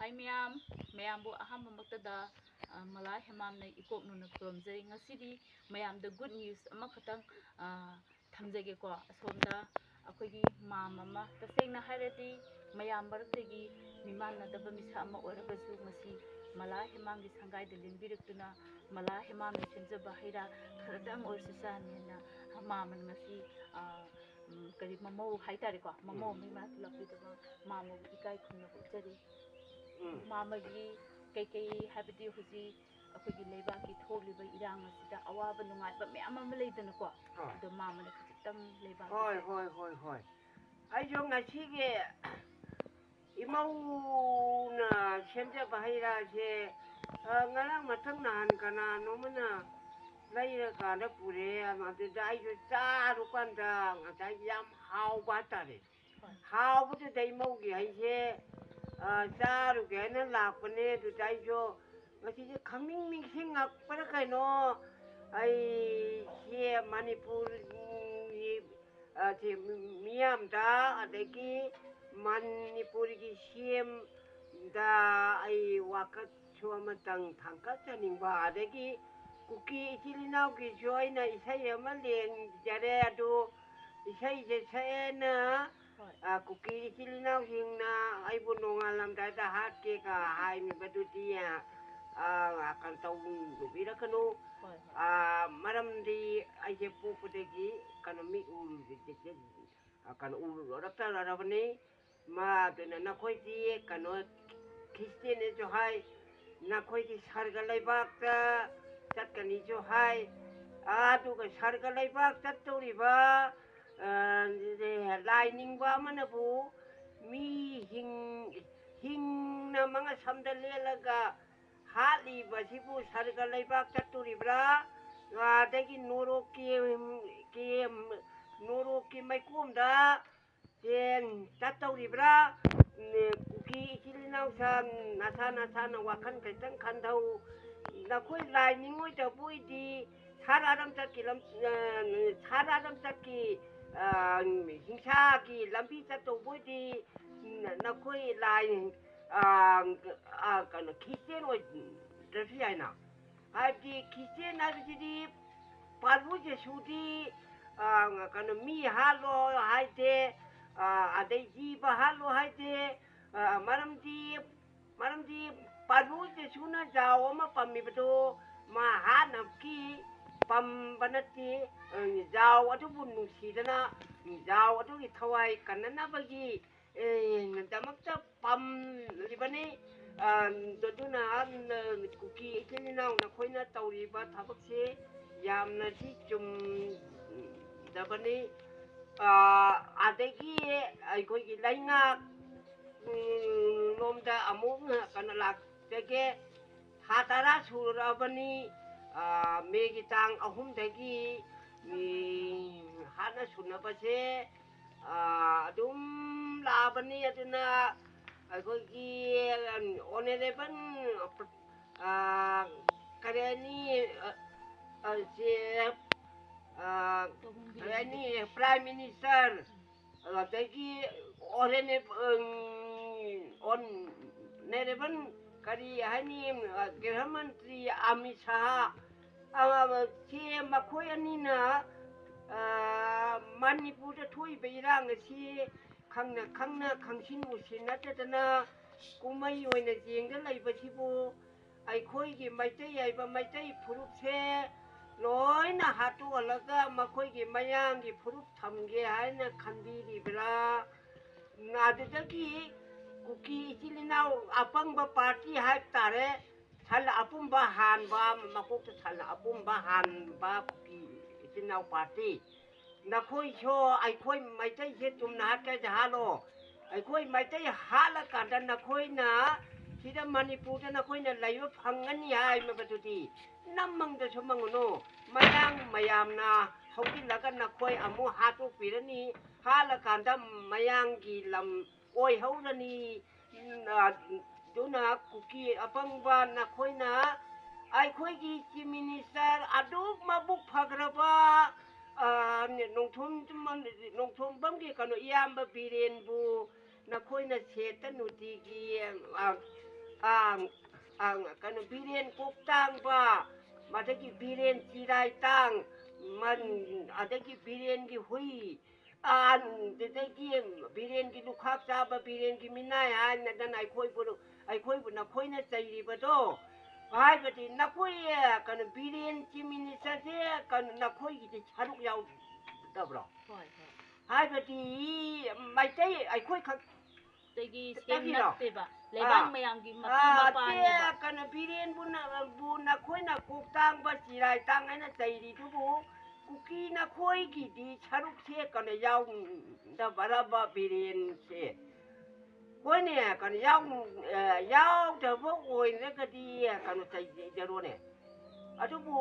hai mayambu ahamba maktada mala hemam na ikop nuna kuromjai ngasidi mayamda good news amakhatang thamjage ko asomda akoigi mam ama tasengna hairadi mayam baratagi mimanadaba misa ama oiragasu ngasi mala hemamgi sangaida linbiraktuna mala hemamni senjaba haira kharadang oirsu sanena maman ngasi kari mamau haitare ko mamau mi ma lapidaba mamu ikai khunna bujari mamagi kei habidi huji akoigi leibaki tholiba irang asida awaba nungaiba meyam ama leidana ko do mamane khitang leibaki hoi aijo ngasige imauna senjaba haira je ngarang mathang nahan kana nomana laira kana pure amadda aijo charu kanda ngai yam hauba tare haubu dai maugi haije charu gena lakpane du dai jo ngasi khangming ming singak para kaino ai he manipur miyam da adagi manipur gi siem da ai wakat chuma tang thangka chaning ba adagi kuki ichilinau gi joina isai ama leng jare adu isai je saena kuki ichilinau hingna aibu nongalam da hat ke ka hai mi badu dia akan tau bira kanu maram di aje pupu degi kanami akan rata rabani ma dena na khoi di kanu Christian jo hai na khoi di sarga laibak ta chatkani jo hai adu ka sarga laibak chatori ba lining ba manabu mi hing na mga samdalelaga hali basibu sarga laibak chatori bra adagi noroki mai kumda jen chatori bra kuki ichilinau san nasa na wakan kaitang kandau na khoi lining oi da bui di sararam taki hingsa ki lambi chato bui di na khoi lining kana kisten oi dafi aina haji kisten na di parbu je sudi kana mi halo haite adai ji ba halo haite maram di parbu je suna jawa ma pammi beto ma hanam ki pam banati jawa atu bun nusidana jawa atu ki thawai kanana bagi damakta pam libani doduna kuki ichilinau na khoina tawriba thabakse yamna si chum dabani adagi aikoi gi lainga nomda amung kana lak tege hatara surabani megi tang ahum dagi mi hana sunabase adum labani aduna aikoi gi oneleban kareni ini Prime Minister lagi orang on nereban kari hani Geraha Menteri Amit Shah si makoi anina Manipur thui beirang si khangna khangsin usina tadana kumai oina jengda laiba sibu aikhoi gi maitai aiba maitai phurup se loina hatu alaga makoi gi mayang gi phurup thamge haina khanbiribra ngadagi kuki ichilinau apangba party hai tare sala apumba hanba makok sala apumba hanba kuki ichilinau party nakhoi cho aikhoi maitai je tumna hat ka jahalo aikhoi maitai hala kanda nakhoi na sida Manipur da nakhoi na laiba phangani hai mabatuti namang da sumanguno mayam na hauki laga nakhoi amu hatu pirani hala kanda mayang gi lam oi haurani duna kuki apangba nakhoi na aikhoi gi chief minister aduk mabuk phagraba nongthom bamgi kano iyamba birenbu nakhoi na seta nutigi ꯀꯩꯅꯣ ꯕꯤꯔꯦꯟ ꯀꯣꯛ ꯇꯥꯡꯕ ꯃꯗꯒꯤ ꯕꯤꯔꯦꯟ ꯆꯤꯔꯥꯏ ꯇꯥꯡ ꯑꯗꯒꯤ ꯕꯤꯔꯦꯟꯒꯤ ꯍꯨꯏ ꯑꯗꯒꯤ ꯕꯤꯔꯦꯟꯒꯤ ꯂꯨꯈꯥꯛ ꯆꯥꯕ ꯕꯤꯔꯦꯟꯒꯤ ꯃꯤꯅꯥꯏ ꯍꯥꯏꯅꯗꯅ ꯑꯩꯈꯣꯏꯕꯨ ꯅꯈꯣꯏꯅ ꯆꯩꯔꯤꯕꯗꯣ ꯍꯥꯏꯕꯗꯤ ꯅꯈꯣꯏ ꯀꯩꯅꯣ ꯕꯤꯔꯦꯟ ꯆꯤꯐ ꯃꯤꯅꯤꯁꯇꯔꯁꯦ ꯀꯩꯅꯣ ꯅꯈꯣꯏꯒꯤꯗꯤ ꯁꯔꯨꯛ ꯌꯥꯎꯗꯕ꯭ꯔꯣ ꯍꯥꯏꯕꯗꯤ ꯃꯩꯇꯩ ꯑꯩꯈꯣꯏ ꯈꯛ ꯅꯠꯇꯦꯕ ꯂꯩꯕꯥꯛ ꯃꯌꯥꯝꯒꯤ ꯃꯄꯤ ꯃꯄꯥꯅꯦꯕ ꯀꯩꯅꯣ ꯕꯤꯔꯦꯟꯕꯨ ꯅꯈꯣꯏꯅ ꯀꯣꯛ ꯇꯥꯡꯕ ꯆꯤꯔꯥꯏ ꯇꯥꯡ ꯍꯥꯏꯅ ꯆꯩꯔꯤꯗꯨꯕꯨ ꯀꯨꯀꯤ ꯅꯈꯣꯏꯒꯤꯗꯤ ꯁꯔꯨꯛꯁꯦ ꯀꯩꯅꯣ ꯌꯥꯎꯗꯕꯔꯕ ꯕꯤꯔꯦꯟꯁꯦ ꯍꯣꯏꯅꯦ ꯀꯩꯅꯣ ꯌꯥꯎꯗꯕ ꯑꯣꯏꯔꯒꯗꯤ ꯀꯩꯅꯣ ꯆꯩꯖꯔꯣꯅꯦ ꯑꯗꯨꯕꯨ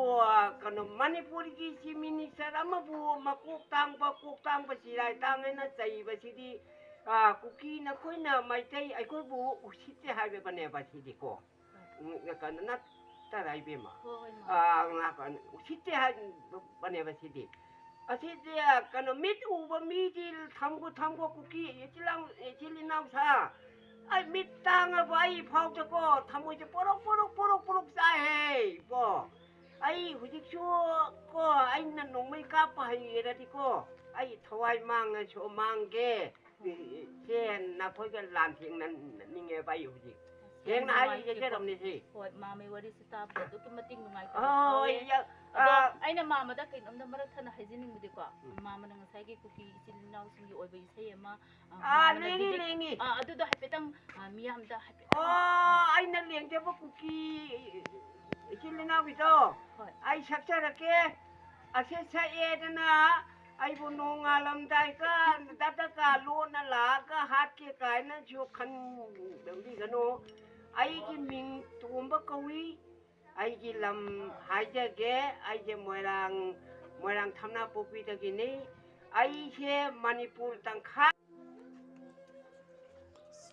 ꯀꯩꯅꯣ ꯃꯅꯤꯄꯨꯔꯒꯤ ꯆꯤꯐ ꯃꯤꯅꯤꯁꯇꯔ ꯑꯃꯕꯨ ꯃꯀꯣꯛ ꯇꯥꯡꯕ ꯆꯤꯔꯥꯏ ꯇꯥꯡ ꯍꯥꯏꯅ ꯆꯩꯕꯁꯤꯗꯤ ꯀꯨꯀꯤ ꯅꯈꯣꯏꯅ ꯃꯩꯇꯩ ꯑꯩꯈꯣꯏꯕꯨ ꯎꯁꯤꯠꯇꯦ ꯍꯥꯏꯕꯅꯦꯕ ꯁꯤꯗꯤꯀꯣ ꯀꯩꯅꯣ ꯅꯠꯇꯔ ꯏꯕꯦꯝꯃ ꯎꯁꯤꯠꯇꯦ ꯍꯥꯏꯕꯅꯦꯕ ꯁꯤꯗꯤ ꯑꯁꯤꯗꯤ ꯀꯩꯅꯣ ꯃꯤꯠ ꯎꯕ ꯃꯤꯗꯤ ꯊꯝꯒꯣ ꯀꯨꯀꯤ ꯏꯆꯤꯜ ꯏꯅꯥꯎꯁꯥ ꯑꯩ ꯃꯤꯠ ꯇꯥꯡꯉꯕ ꯑꯩ ꯐꯥꯎꯗꯀꯣ ꯊꯃꯣꯏꯁꯦ ꯄꯣꯔꯣꯛ ꯆꯥꯏꯍꯦ ꯀꯣ ꯑꯩ ꯍꯧꯖꯤꯛꯁꯨ ꯀꯣ ꯑꯩꯅ ꯅꯣꯡꯃꯩ ꯀꯥꯞꯄ ꯍꯩꯔꯗꯤꯀꯣ ꯑꯩ ꯊꯋꯥꯏ ꯃꯥꯡꯉꯁꯨ ꯃꯥꯡꯒꯦ ꯁꯦ ꯅꯈꯣꯏꯒ ꯂꯥꯟꯊꯦꯡꯅꯅꯤꯡꯉꯦꯕ ꯑꯩ ꯍꯧꯖꯤꯛ ꯊꯦꯡꯅ ꯍꯥꯏꯖꯔꯝꯅꯤ ꯁꯤ ꯍꯣꯏ ꯃꯥꯃꯩ ꯋꯥꯔꯤꯁꯤ ꯇꯥꯕꯗ ꯑꯗꯨꯛꯀꯤ ꯃꯇꯤꯛ ꯅꯨꯡꯉꯥꯏꯇꯕ ꯑꯗꯣ ꯑꯩꯅ ꯃꯥꯃꯗ ꯀꯩꯅꯣꯝꯇ ꯃꯔꯛ ꯊꯠꯅ ꯍꯥꯏꯖꯅꯤꯡꯕꯗꯤꯀꯣ ꯃꯥꯃꯅ ꯉꯁꯥꯏꯒꯤ ꯀꯨꯀꯤ ꯏꯆꯤꯜ ꯏꯅꯥꯎꯁꯤꯡꯒꯤ ꯑꯣꯏꯕ ꯏꯁꯩ ꯑꯃ ꯂꯦꯡꯉꯤ ꯑꯗꯨꯗꯣ ꯍꯥꯏꯐꯦꯠꯇꯪ ꯃꯤꯌꯥꯝꯗ ꯍꯥꯏꯐꯦꯠ ꯑꯩꯅ ꯂꯦꯡꯖꯕ ꯀꯨꯀꯤ ꯏꯆꯤꯜ ꯏꯅꯥꯎꯒꯤꯗꯣ ꯑꯩ ꯁꯛꯆꯔꯛꯀꯦ ꯑꯁꯦ ꯁꯛꯑꯦꯗꯅ ꯑꯩꯕꯨ ꯅꯣꯡꯉꯥꯜꯂꯝꯗꯥꯏꯒ ꯗꯇꯀ ꯂꯣꯟꯅ ꯂꯥꯛꯑꯒ ꯍꯥꯠꯀꯦ ꯀꯥꯏꯅꯁꯨ ꯈꯟꯕꯤꯒꯅꯨ ꯑꯩꯒꯤ ꯃꯤꯡ ꯇꯣꯝꯕ ꯀꯧꯏ ꯑꯩꯒꯤ ꯂꯝ ꯍꯥꯏꯖꯒꯦ ꯑꯩꯁꯦ ꯃꯣꯏꯔꯥꯡ ꯊꯝꯅꯥꯄꯣꯛꯄꯤꯗꯒꯤꯅꯤ ꯑꯩꯁꯦ ꯃꯅꯤꯄꯨꯔ ꯇꯪꯈꯥꯏ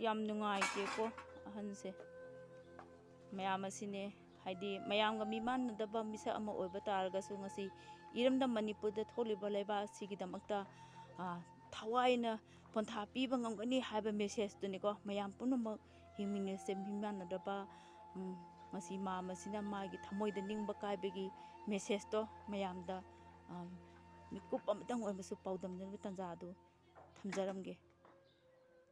ꯌꯥꯝ ꯅꯨꯡꯉꯥꯏꯇꯦꯀꯣ ꯑꯍꯟꯁꯦ ꯃꯌꯥꯝ ꯑꯁꯤꯅꯦ ꯍꯥꯏꯗꯤ ꯃꯌꯥꯝꯒ ꯃꯤꯃꯥꯟꯅꯗꯕ ꯃꯤꯁꯛ ꯑꯃ ꯑꯣꯏꯕ ꯇꯥꯔꯒꯁꯨ ꯉꯁꯤ ꯏꯔꯝꯗꯝ ꯃꯅꯤꯄꯨꯔꯗ ꯊꯣꯛꯂꯤꯕ ꯂꯩꯕꯥꯛ ꯑꯁꯤꯒꯤꯗꯃꯛꯇ ꯊꯋꯥꯏꯅ ꯄꯣꯟꯊꯥ ꯄꯤꯕ ꯉꯝꯒꯅꯤ ꯍꯥꯏꯕ ꯃꯦꯁꯦꯖꯇꯨꯅꯤꯀꯣ ꯃꯌꯥꯝ ꯄꯨꯝꯅꯃꯛ ꯍꯤꯡꯃꯤꯟꯅꯁꯦ ꯃꯤꯃꯥꯟꯅꯗꯕ ꯉꯁꯤ ꯃꯥꯝ ꯑꯁꯤꯅ ꯃꯥꯒꯤ ꯊꯃꯣꯏꯗ ꯅꯤꯡꯕ ꯀꯥꯏꯕꯒꯤ ꯃꯦꯁꯦꯖꯇꯣ ꯃꯌꯥꯝꯗ ꯃꯤꯀꯨꯞ ꯑꯃꯇꯪ ꯑꯣꯏꯕꯁꯨ ꯄꯥꯎꯗꯝꯅꯕ ꯇꯥꯟꯖꯥ ꯑꯗꯨ ꯊꯝꯖꯔꯝꯒꯦ